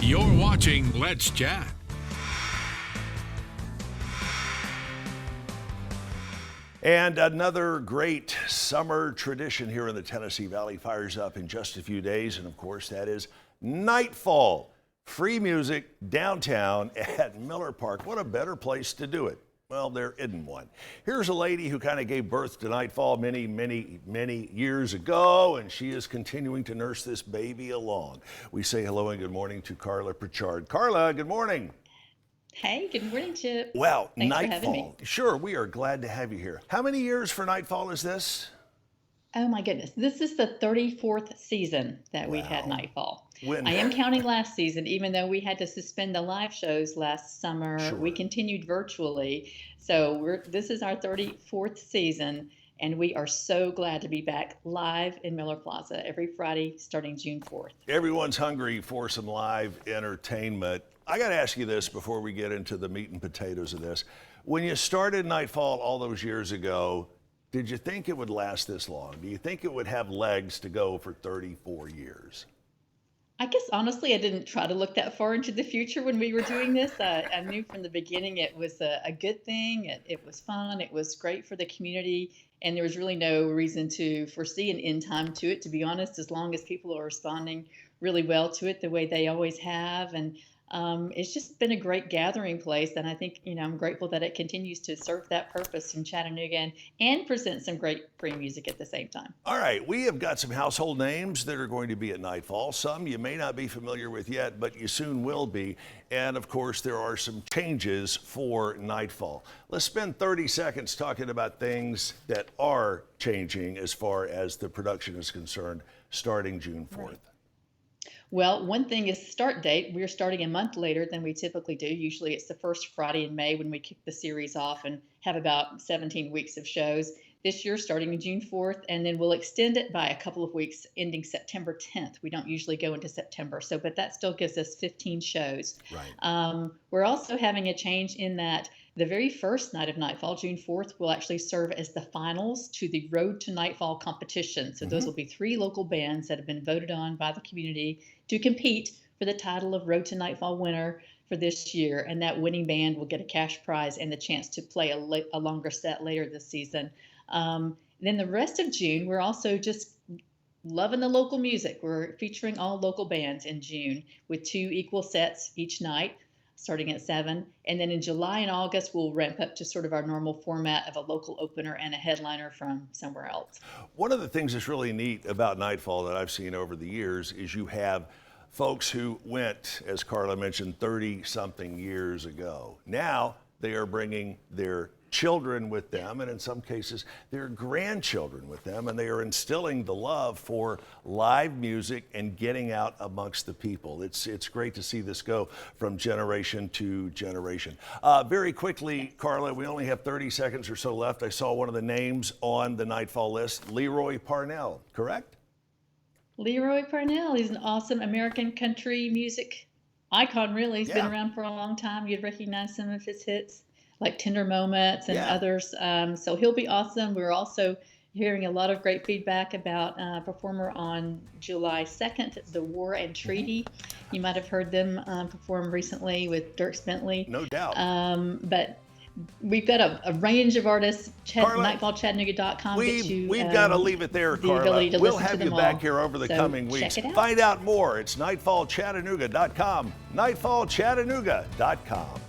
You're watching Let's Chat. And another great summer tradition here in the Tennessee Valley fires up in just a few days. And of course, that is Nightfall. Free music downtown at Miller Park. What a better place to do it. Well, there isn't one. Here's a lady who kind of gave birth to Nightfall many years ago, and she is continuing to nurse this baby along. We say hello and good morning to Carla Pritchard. Carla, good morning. Hey, good morning, Chip. Well, Thanks for having me. Nightfall. Sure, we are glad to have you here. How many years for Nightfall is this? Oh my goodness, this is the 34th season that we had Nightfall. I am counting last season, even though we had to suspend the live shows last summer. Sure. We continued virtually. So this is our 34th season, and we are so glad to be back live in Miller Plaza every Friday starting June 4th. Everyone's hungry for some live entertainment. I got to ask you this before we get into the meat and potatoes of this. When you started Nightfall all those years ago, did you think it would last this long? Do you think it would have legs to go for 34 years? I guess honestly, I didn't try to look that far into the future when we were doing this. I knew from the beginning it was a good thing. It was fun. It was great for the community. And there was really no reason to foresee an end time to it, to be honest, as long as people are responding really well to it the way they always have. And it's just been a great gathering place. And I think, I'm grateful that it continues to serve that purpose in Chattanooga and present some great free music at the same time. All right, we have got some household names that are going to be at Nightfall. Some you may not be familiar with yet, but you soon will be. And of course, there are some changes for Nightfall. Let's spend 30 seconds talking about things that are changing as far as the production is concerned, starting June 4th. Right. Well, one thing is start date. We're starting a month later than we typically do. Usually it's the first Friday in May when we kick the series off and have about 17 weeks of shows. This year, starting June 4th, and then we'll extend it by a couple of weeks, ending September 10th. We don't usually go into September, but that still gives us 15 shows. Right. We're also having a change in that the very first night of Nightfall, June 4th, will actually serve as the finals to the Road to Nightfall competition. So those will be 3 local bands that have been voted on by the community to compete for the title of Road to Nightfall winner for this year. And that winning band will get a cash prize and the chance to play a longer set later this season. Then the rest of June, we're also just loving the local music. We're featuring all local bands in June with 2 equal sets each night, starting at 7. And then in July and August, we'll ramp up to sort of our normal format of a local opener and a headliner from somewhere else. One of the things that's really neat about Nightfall that I've seen over the years is you have folks who went, as Carla mentioned, 30-something years ago. Now they are bringing their children with them, and in some cases their grandchildren with them, and they are instilling the love for live music and getting out amongst the people. It's great to see this go from generation to generation. Very quickly, Carla, we only have 30 seconds or so left. I saw one of the names on the Nightfall list, Leroy Parnell, correct? Leroy Parnell, he's an awesome American country music icon, really. He's been around for a long time. You'd recognize some of his hits, like Tender Moments and others. So he'll be awesome. We're also hearing a lot of great feedback about a performer on July 2nd, The War and Treaty. You might have heard them perform recently with Dierks Bentley. No doubt. But we've got a range of artists. NIGHTFALLChattanooga.com. We've got to leave it there, Carla. We'll have you back here over the coming weeks. Find out more. It's NIGHTFALLChattanooga.com. NIGHTFALLChattanooga.com.